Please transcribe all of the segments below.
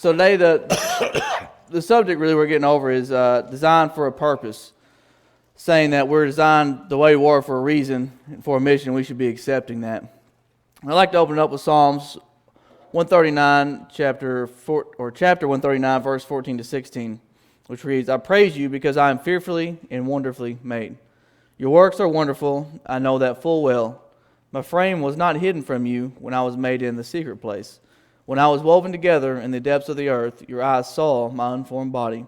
So today the subject really we're getting over is designed for a purpose, saying that we're designed the way we are for a reason and for a mission. We should be accepting that. I'd like to open it up with Psalms 139, chapter 139, verse 14 to 16, which reads, "I praise you because I am fearfully and wonderfully made. Your works are wonderful, I know that full well. My frame was not hidden from you when I was made in the secret place. When I was woven together in the depths of the earth, your eyes saw my unformed body.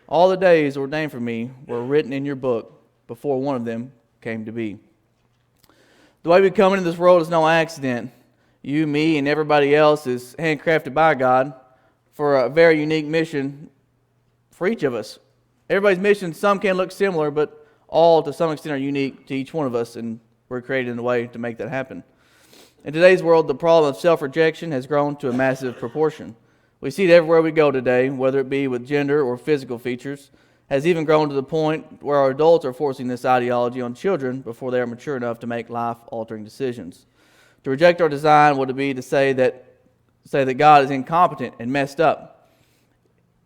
All the days ordained for me were written in your book before one of them came to be." The way we come into this world is no accident. You, me, and everybody else is handcrafted by God for a very unique mission for each of us. Everybody's mission, some can look similar, but all to some extent are unique to each one of us, and we're created in a way to make that happen. In today's world, the problem of self-rejection has grown to a massive proportion. We see it everywhere we go today, whether it be with gender or physical features, has even grown to the point where our adults are forcing this ideology on children before they are mature enough to make life-altering decisions. To reject our design would be to say that God is incompetent and messed up.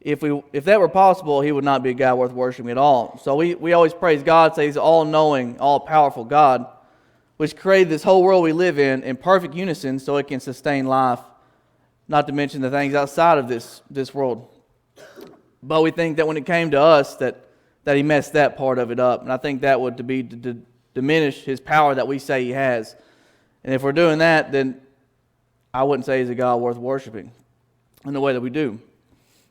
If that were possible, he would not be a God worth worshiping at all. So we always praise God, say he's all-knowing, all-powerful God, which created this whole world we live in perfect unison so it can sustain life, not to mention the things outside of this world. But we think that when it came to us, that he messed that part of it up. And I think that would be to diminish his power that we say he has. And if we're doing that, then I wouldn't say he's a God worth worshiping in the way that we do.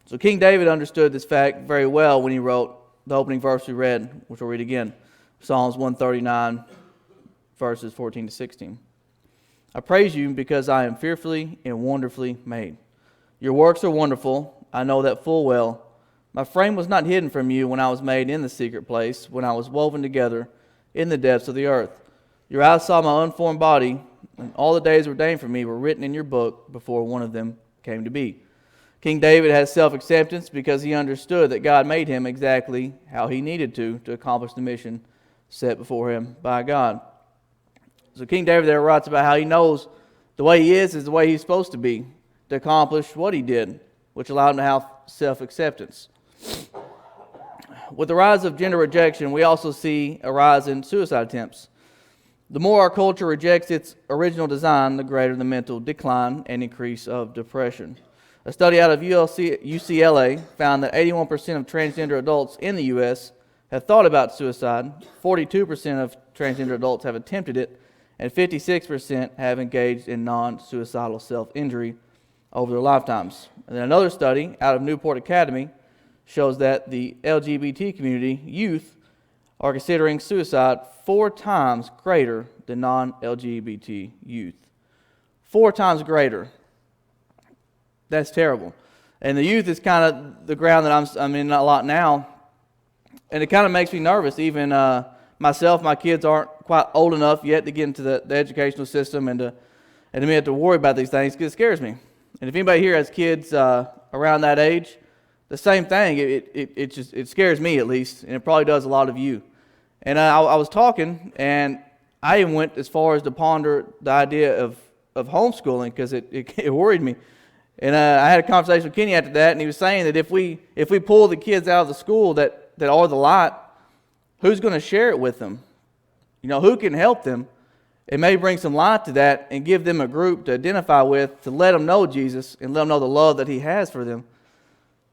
So King David understood this fact very well when he wrote the opening verse we read, which we'll read again, Psalms 139, verses 14 to 16. "I praise you because I am fearfully and wonderfully made. Your works are wonderful, I know that full well. My frame was not hidden from you when I was made in the secret place, when I was woven together in the depths of the earth. Your eyes saw my unformed body, and all the days ordained for me were written in your book before one of them came to be." King David has self-acceptance because he understood that God made him exactly how he needed to accomplish the mission set before him by God. So King David there writes about how he knows the way he is the way he's supposed to be to accomplish what he did, which allowed him to have self-acceptance. With the rise of gender rejection, we also see a rise in suicide attempts. The more our culture rejects its original design, the greater the mental decline and increase of depression. A study out of UCLA found that 81% of transgender adults in the U.S. have thought about suicide, 42% of transgender adults have attempted it, and 56% have engaged in non-suicidal self-injury over their lifetimes. And then another study out of Newport Academy shows that the LGBT community youth are considering suicide 4 times greater than non-LGBT youth. 4 times greater. That's terrible. And the youth is kind of the ground that I'm in a lot now. And it kind of makes me nervous. Even myself, my kids aren't quite old enough yet to get into the educational system and to me have to worry about these things because it scares me. And if anybody here has kids around that age, the same thing. It scares me at least, and it probably does a lot of you. And I was talking, and I even went as far as to ponder the idea of homeschooling because it worried me. And I had a conversation with Kenny after that, and he was saying that if we pull the kids out of the school that are the light, who's going to share it with them? You know, who can help them? It may bring some light to that and give them a group to identify with, to let them know Jesus and let them know the love that he has for them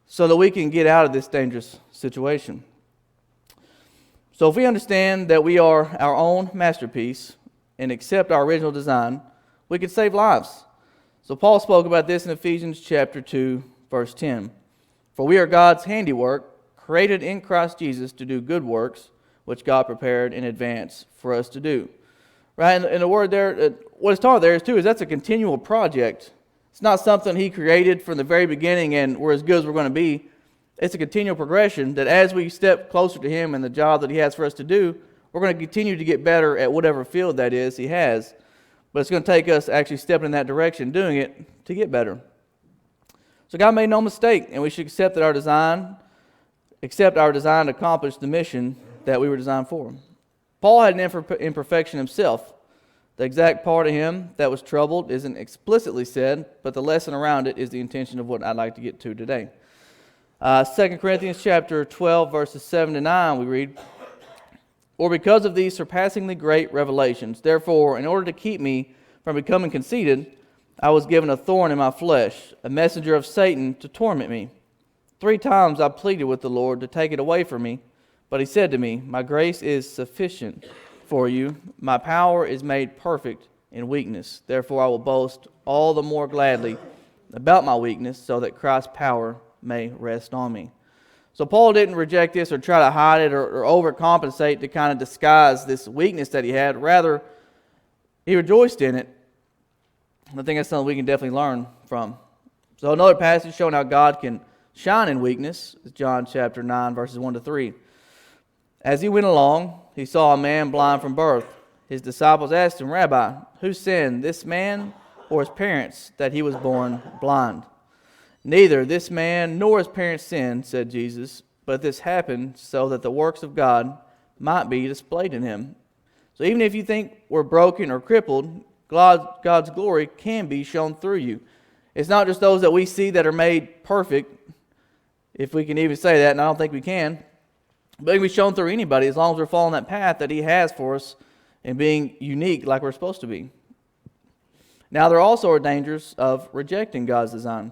so that we can get out of this dangerous situation. So if we understand that we are our own masterpiece and accept our original design, we can save lives. So Paul spoke about this in Ephesians chapter 2, verse 10. "For we are God's handiwork, created in Christ Jesus to do good works, which God prepared in advance for us to do." Right? And the word there, what it's taught there is too, is that's a continual project. It's not something he created from the very beginning and we're as good as we're going to be. It's a continual progression that as we step closer to him and the job that he has for us to do, we're going to continue to get better at whatever field that is he has. But it's going to take us actually stepping in that direction, doing it to get better. So God made no mistake, and we should accept our design to accomplish the mission that we were designed for. Paul had an imperfection himself, The exact part of him that was troubled isn't explicitly said, but the lesson around it is the intention of what I'd like to get to today. 2 Corinthians chapter 12, verses 7 to 9, we read, "Or because of these surpassingly great revelations, therefore, in order to keep me from becoming conceited, I was given a thorn in my flesh, a messenger of Satan to torment me. 3 times I pleaded with the Lord to take it away from me, but he said to me, 'My grace is sufficient for you. My power is made perfect in weakness. Therefore I will boast all the more gladly about my weakness, so that Christ's power may rest on me.'" So Paul didn't reject this or try to hide it or overcompensate to kind of disguise this weakness that he had. Rather, he rejoiced in it. I think that's something we can definitely learn from. So another passage showing how God can shine in weakness is John chapter 9, verses 1 to 3. "As he went along, he saw a man blind from birth. His disciples asked him, 'Rabbi, who sinned, this man or his parents, that he was born blind?' 'Neither this man nor his parents sinned,' said Jesus, 'but this happened so that the works of God might be displayed in him.'" So even if you think we're broken or crippled, God's glory can be shown through you. It's not just those that we see that are made perfect, if we can even say that, and I don't think we can, but it can be shown through anybody as long as we're following that path that he has for us and being unique like we're supposed to be. Now, there also are dangers of rejecting God's design.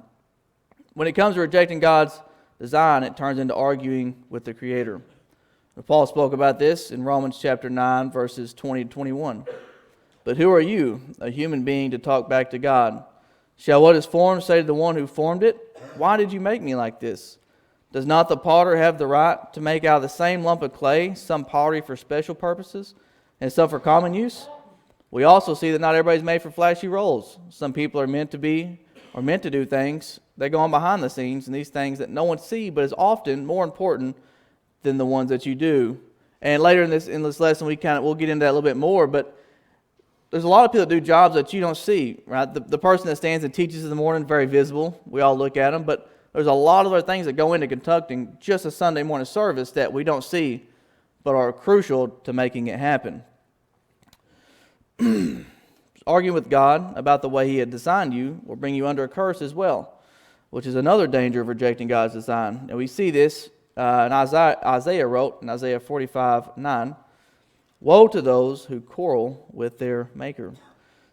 When it comes to rejecting God's design, it turns into arguing with the Creator. Paul spoke about this in Romans chapter 9, verses 20 to 21. "But who are you, a human being, to talk back to God? Shall what is formed say to the one who formed it, 'Why did you make me like this?' Does not the potter have the right to make out of the same lump of clay some pottery for special purposes and some for common use? We also see that not everybody's made for flashy roles. Some people are meant to do things that go on behind the scenes, and these things that no one sees, but is often more important than the ones that you do." And later in this lesson, we'll get into that a little bit more, but there's a lot of people that do jobs that you don't see, right? The person that stands and teaches in the morning, very visible. We all look at them, but there's a lot of other things that go into conducting just a Sunday morning service that we don't see, but are crucial to making it happen. Arguing with God about the way he had designed you will bring you under a curse as well, which is another danger of rejecting God's design. And we see this in Isaiah wrote in Isaiah 45:9, "Woe to those who quarrel with their maker."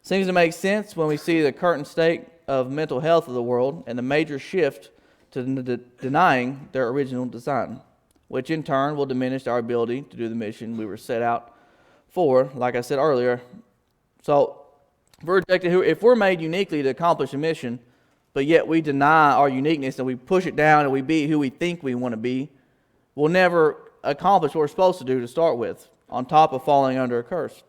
Seems to make sense when we see the current state of mental health of the world and the major shift to denying their original design, which in turn will diminish our ability to do the mission we were set out for, like I said earlier. So if we're made uniquely to accomplish a mission, but yet we deny our uniqueness and we push it down and we be who we think we want to be, we'll never accomplish what we're supposed to do to start with, on top of falling under a curse.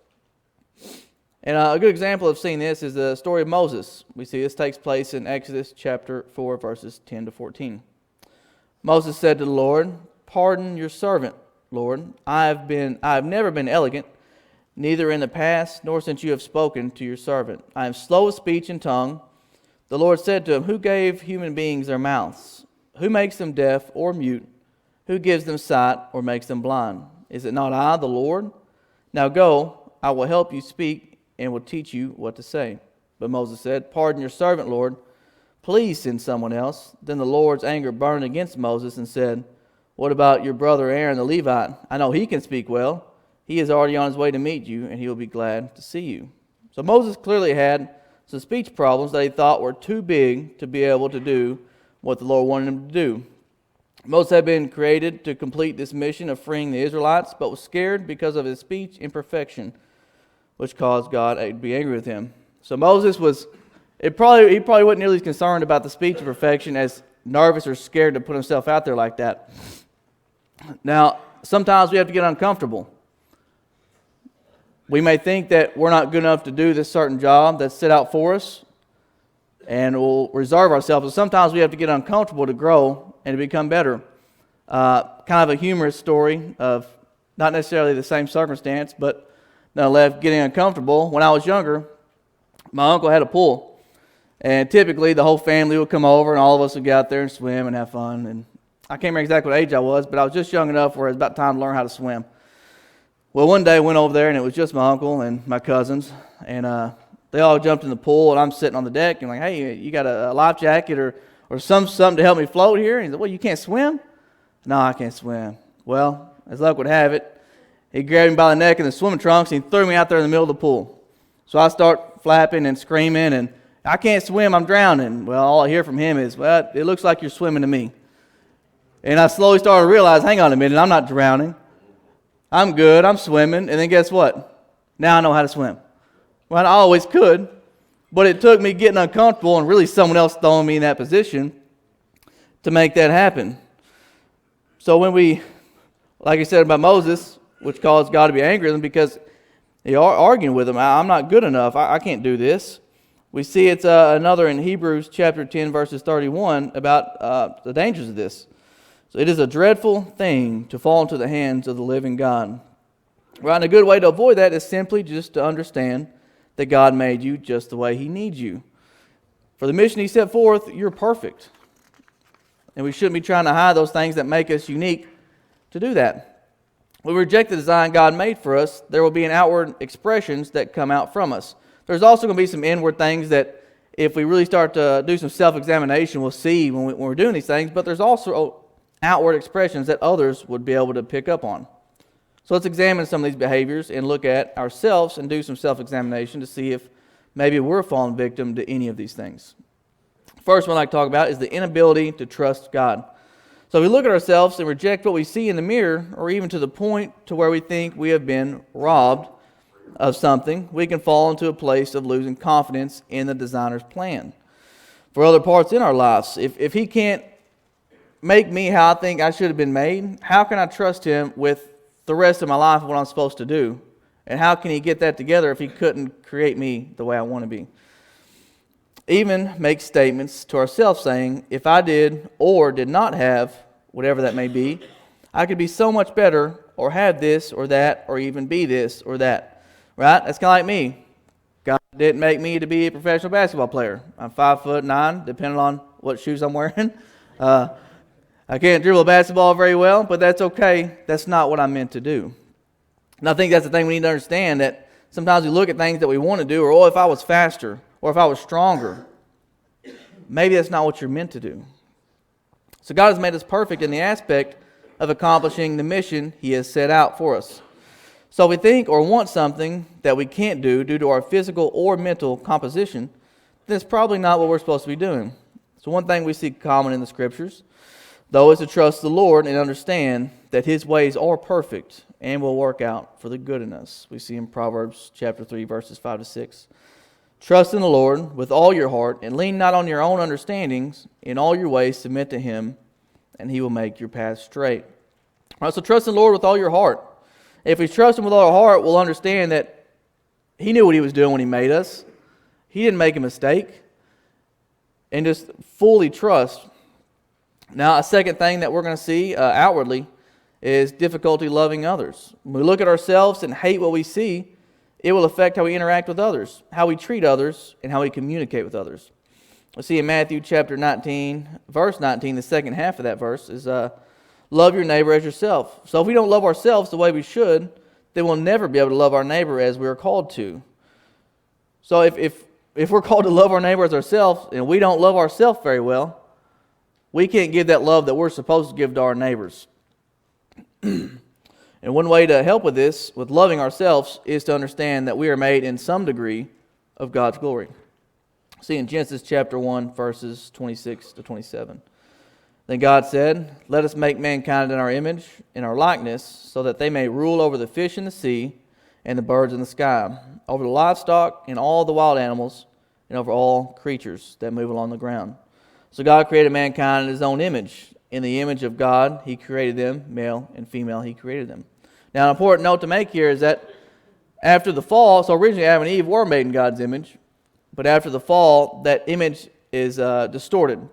And a good example of seeing this is the story of Moses. We see this takes place in Exodus chapter 4, verses 10 to 14. "Moses said to the Lord, 'Pardon your servant, Lord. I have never been elegant, neither in the past nor since you have spoken to your servant. I am slow of speech and tongue.' The Lord said to him, 'Who gave human beings their mouths? Who makes them deaf or mute? Who gives them sight or makes them blind? Is it not I, the Lord? Now go, I will help you speak and will teach you what to say.' But Moses said, 'Pardon your servant, Lord. Please send someone else.' Then the Lord's anger burned against Moses and said, 'What about your brother Aaron the Levite? I know he can speak well. He is already on his way to meet you, and he will be glad to see you.' So Moses clearly had some speech problems that he thought were too big to be able to do what the Lord wanted him to do. Moses had been created to complete this mission of freeing the Israelites, but was scared because of his speech imperfection, which caused God to be angry with him. So Moses he probably wasn't nearly as concerned about the speech imperfection as nervous or scared to put himself out there like that. Now, sometimes we have to get uncomfortable. We may think that we're not good enough to do this certain job that's set out for us, and we'll reserve ourselves. But sometimes we have to get uncomfortable to grow and to become better. Kind of a humorous story of not necessarily the same circumstance, but nonetheless getting uncomfortable. When I was younger, my uncle had a pool, and typically the whole family would come over, and all of us would get out there and swim and have fun. And I can't remember exactly what age I was, but I was just young enough where it was about time to learn how to swim. Well, one day I went over there, and it was just my uncle and my cousins, and they all jumped in the pool, and I'm sitting on the deck, and like, hey, you got a life jacket or something to help me float here? And he said, well, you can't swim? No, I can't swim. Well, as luck would have it, he grabbed me by the neck in the swimming trunks, and he threw me out there in the middle of the pool. So I start flapping and screaming, and I can't swim, I'm drowning. Well, all I hear from him is, well, it looks like you're swimming to me. And I slowly started to realize, hang on a minute, I'm not drowning. I'm good, I'm swimming, and then guess what? Now I know how to swim. Well, I always could, but it took me getting uncomfortable and really someone else throwing me in that position to make that happen. So when we, like I said about Moses, which caused God to be angry with him because they are arguing with him, I'm not good enough, I can't do this. We see it's another in Hebrews chapter 10, verses 31, about the dangers of this. So it is a dreadful thing to fall into the hands of the living God. Right, and a good way to avoid that is simply just to understand that God made you just the way He needs you. For the mission He set forth, you're perfect. And we shouldn't be trying to hide those things that make us unique to do that. When we reject the design God made for us, there will be an outward expressions that come out from us. There's also going to be some inward things that if we really start to do some self-examination, we'll see when we're doing these things, but there's also outward expressions that others would be able to pick up on. So let's examine some of these behaviors and look at ourselves and do some self-examination to see if maybe we're a fallen victim to any of these things. First one I'd like to talk about is the inability to trust God. So if we look at ourselves and reject what we see in the mirror, or even to the point to where we think we have been robbed of something, we can fall into a place of losing confidence in the designer's plan. For other parts in our lives, if He can't make me how I think I should have been made, how can I trust Him with the rest of my life and what I'm supposed to do? And how can He get that together if He couldn't create me the way I want to be? Even make statements to ourselves saying, if I did or did not have whatever that may be, I could be so much better, or have this or that, or even be this or that. Right? That's kind of like me. God didn't make me to be a professional basketball player. I'm 5'9", depending on what shoes I'm wearing. I can't dribble a basketball very well, but that's okay. That's not what I'm meant to do. And I think that's the thing we need to understand, that sometimes we look at things that we want to do, or if I was faster, or if I was stronger, maybe that's not what you're meant to do. So God has made us perfect in the aspect of accomplishing the mission He has set out for us. So if we think or want something that we can't do due to our physical or mental composition, then it's probably not what we're supposed to be doing. So one thing we see common in the Scriptures, though, is to trust the Lord and understand that His ways are perfect and will work out for the good in us. We see in Proverbs chapter 3, verses 5 to 6. Trust in the Lord with all your heart, and lean not on your own understandings. In all your ways submit to Him, and He will make your path straight. All right, so trust in the Lord with all your heart. If we trust Him with all our heart, we'll understand that He knew what He was doing when He made us. He didn't make a mistake. And just fully trust. Now, a second thing that we're going to see outwardly is difficulty loving others. When we look at ourselves and hate what we see, it will affect how we interact with others, how we treat others, and how we communicate with others. We see in Matthew chapter 19, verse 19, the second half of that verse is love your neighbor as yourself. So if we don't love ourselves the way we should, then we'll never be able to love our neighbor as we are called to. So if we're called to love our neighbor as ourselves and we don't love ourselves very well, we can't give that love that we're supposed to give to our neighbors. And one way to help with this, with loving ourselves, is to understand that we are made in some degree of God's glory. See in Genesis chapter 1, verses 26 to 27. Then God said, let us make mankind in our image, in our likeness, so that they may rule over the fish in the sea and the birds in the sky, over the livestock and all the wild animals, and over all creatures that move along the ground. So God created mankind in His own image. In the image of God, He created them, male and female, He created them. Now, an important note to make here is that after the fall, so originally Adam and Eve were made in God's image, but after the fall, that image is distorted.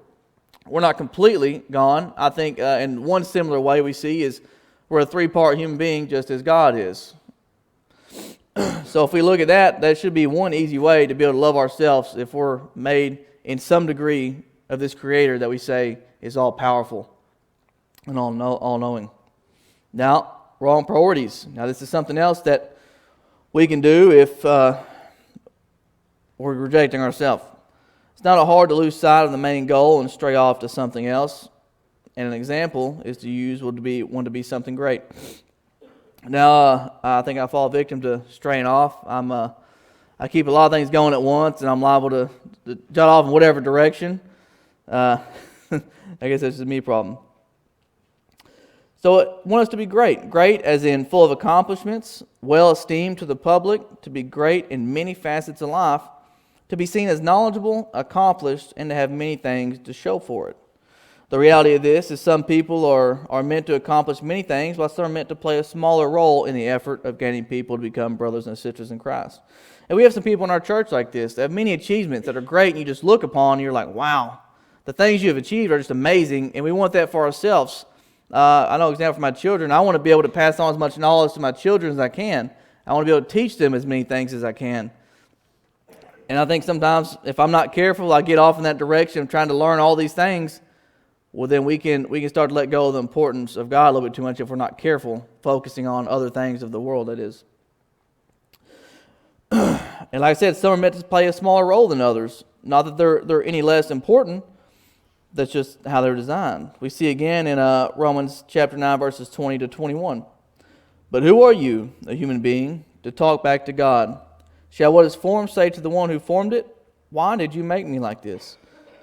We're not completely gone. I think in one similar way we see is we're a three-part human being just as God is. So if we look at that, that should be one easy way to be able to love ourselves if we're made in some degree of this Creator that we say is all-powerful and all-knowing. Now, wrong priorities. Now, this is something else that we can do if we're rejecting ourselves. It's not hard to lose sight of the main goal and stray off to something else. And an example is to want to be something great. Now, I think I fall victim to straying off. I keep a lot of things going at once, and I'm liable to jut off in whatever direction. I guess that's just me problem. So I want us to be great. Great as in full of accomplishments, well esteemed to the public, to be great in many facets of life, to be seen as knowledgeable, accomplished, and to have many things to show for it. The reality of this is some people are meant to accomplish many things, while some are meant to play a smaller role in the effort of getting people to become brothers and sisters in Christ. And we have some people in our church like this that have many achievements that are great, and you just look upon and you're like, wow, the things you have achieved are just amazing, and we want that for ourselves. I know, example, for my children, I want to be able to pass on as much knowledge to my children as I can. I want to be able to teach them as many things as I can. And I think sometimes if I'm not careful, I get off in that direction of trying to learn all these things. Well, then we can start to let go of the importance of God a little bit too much if we're not careful, focusing on other things of the world, that is. And like I said, some are meant to play a smaller role than others. Not that they're any less important. That's just how they're designed. We see again in Romans chapter 9, verses 20 to 21. But who are you, a human being, to talk back to God? Shall what is formed say to the one who formed it, why did you make me like this?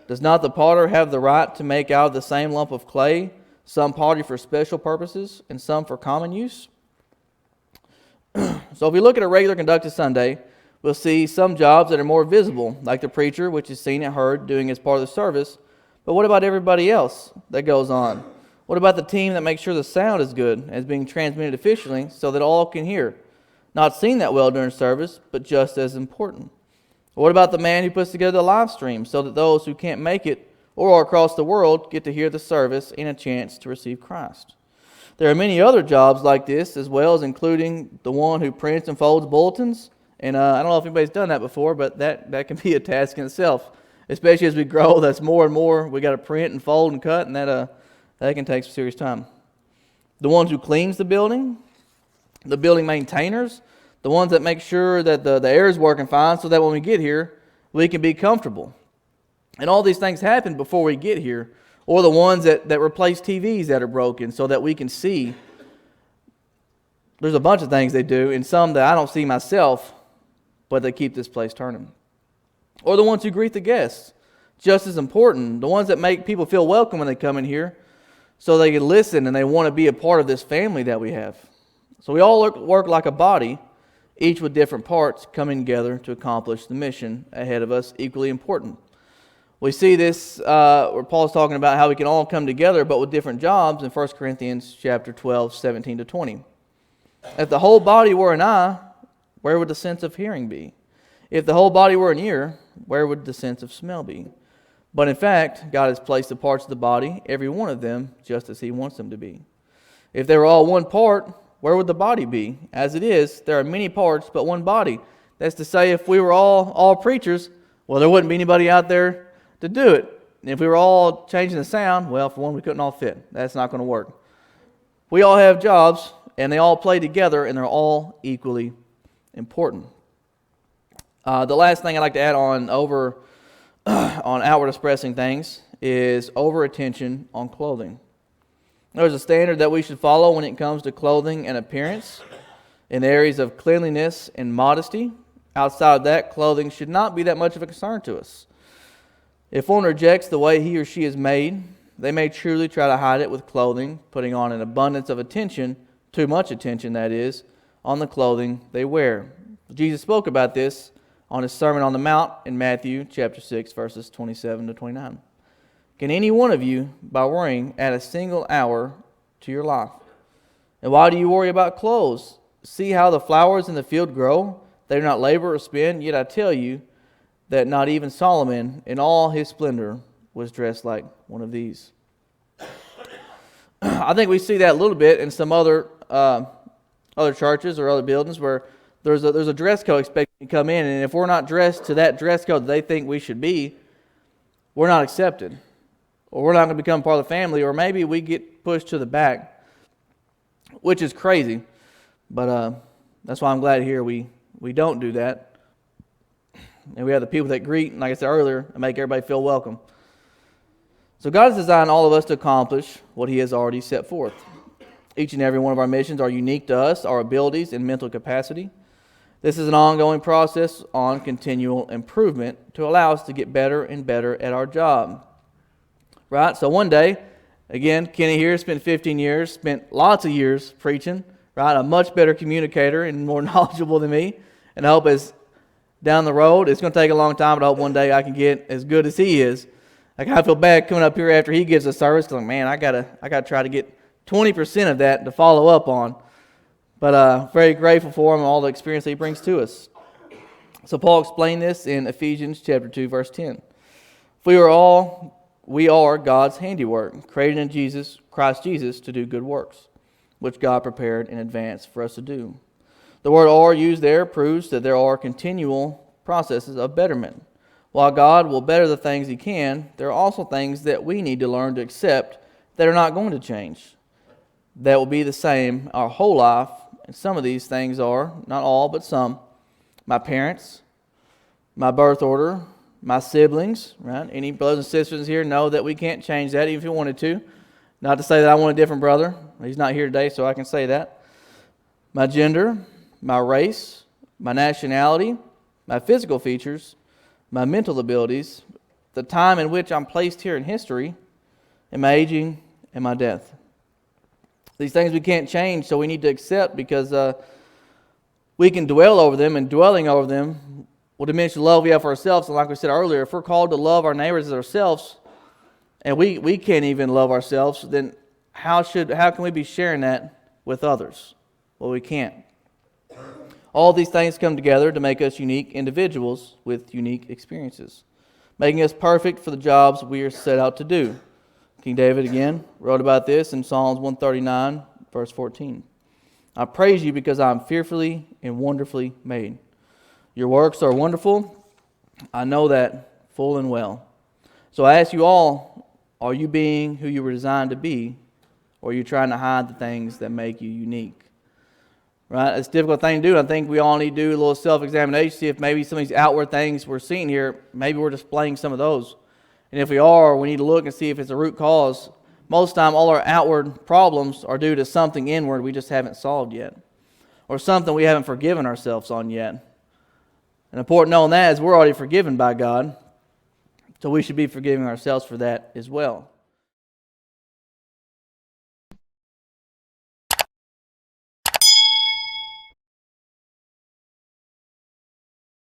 Does not the potter have the right to make out of the same lump of clay some pottery for special purposes and some for common use? So if we look at a regular conducted Sunday, we'll see some jobs that are more visible, like the preacher, which is seen and heard doing as part of the service. But what about everybody else that goes on? What about the team that makes sure the sound is good as being transmitted efficiently so that all can hear? Not seen that well during service, but just as important. What about the man who puts together the live stream so that those who can't make it or are across the world get to hear the service and a chance to receive Christ? There are many other jobs like this, as well as including the one who prints and folds bulletins. And I don't know if anybody's done that before, but that can be a task in itself. Especially as we grow, that's more and more. We got to print and fold and cut, and that can take some serious time. The ones who cleans the building maintainers, the ones that make sure that the air is working fine so that when we get here, we can be comfortable. And all these things happen before we get here. Or the ones that replace TVs that are broken so that we can see. There's a bunch of things they do, and some that I don't see myself, but they keep this place turning. Or the ones who greet the guests, just as important. The ones that make people feel welcome when they come in here so they can listen and they want to be a part of this family that we have. So we all work like a body, each with different parts coming together to accomplish the mission ahead of us, equally important. We see this where Paul's talking about how we can all come together but with different jobs in 1 Corinthians chapter 12, 17 to 20. If the whole body were an eye, where would the sense of hearing be? If the whole body were an ear, where would the sense of smell be? But in fact, God has placed the parts of the body, every one of them, just as He wants them to be. If they were all one part, where would the body be? As it is, there are many parts, but one body. That's to say, if we were all preachers, well, there wouldn't be anybody out there to do it. And if we were all changing the sound, well, for one, we couldn't all fit. That's not going to work. We all have jobs, and they all play together, and they're all equally important. The last thing I'd like to add on outward expressing things is over attention on clothing. There's a standard that we should follow when it comes to clothing and appearance in the areas of cleanliness and modesty. Outside of that, clothing should not be that much of a concern to us. If one rejects the way he or she is made, they may truly try to hide it with clothing, putting on an abundance of attention, too much attention that is, on the clothing they wear. Jesus spoke about this on His Sermon on the Mount in Matthew chapter 6, verses 27 to 29. Can any one of you, by worrying, add a single hour to your life? And why do you worry about clothes? See how the flowers in the field grow? They do not labor or spin, yet I tell you that not even Solomon in all his splendor was dressed like one of these. I think we see that a little bit in some other churches or other buildings where there's a dress code expected to come in, and if we're not dressed to that dress code that they think we should be, we're not accepted. Or we're not going to become part of the family, or maybe we get pushed to the back. which is crazy. But that's why I'm glad here we don't do that. And we have the people that greet, and like I said earlier, and make everybody feel welcome. So God has designed all of us to accomplish what He has already set forth. Each and every one of our missions are unique to us, our abilities and mental capacity. This is an ongoing process on continual improvement to allow us to get better and better at our job. Right? So one day, again, Kenny here spent 15 years, spent lots of years preaching, right? A much better communicator and more knowledgeable than me. And I hope as down the road, it's going to take a long time, but I hope one day I can get as good as he is. I kind of feel bad coming up here after he gives a service, because man, I gotta try to get 20% of that to follow up on. But very grateful for him and all the experience that he brings to us. So Paul explained this in Ephesians chapter 2, verse 10. We are God's handiwork, created in Christ Jesus to do good works, which God prepared in advance for us to do. The word "are" used there proves that there are continual processes of betterment. While God will better the things He can, there are also things that we need to learn to accept that are not going to change. That will be the same our whole life. And some of these things are, not all, but some, my parents, my birth order, my siblings, right? Any brothers and sisters here know that we can't change that even if we wanted to. Not to say that I want a different brother. He's not here today, so I can say that. My gender, my race, my nationality, my physical features, my mental abilities, the time in which I'm placed here in history, and my aging and my death. These things we can't change, so we need to accept, because we can dwell over them, and dwelling over them will diminish the love we have for ourselves. And like we said earlier, if we're called to love our neighbors as ourselves, and we can't even love ourselves, then how can we be sharing that with others? Well, we can't. All these things come together to make us unique individuals with unique experiences, making us perfect for the jobs we are set out to do. King David, again, wrote about this in Psalms 139, verse 14. I praise you because I am fearfully and wonderfully made. Your works are wonderful. I know that full and well. So I ask you all, are you being who you were designed to be, or are you trying to hide the things that make you unique? Right? It's a difficult thing to do. I think we all need to do a little self-examination, see if maybe some of these outward things we're seeing here, maybe we're displaying some of those. And if we are, we need to look and see if it's a root cause. Most of the time, all our outward problems are due to something inward we just haven't solved yet, or something we haven't forgiven ourselves on yet. And important to know that is we're already forgiven by God, so we should be forgiving ourselves for that as well.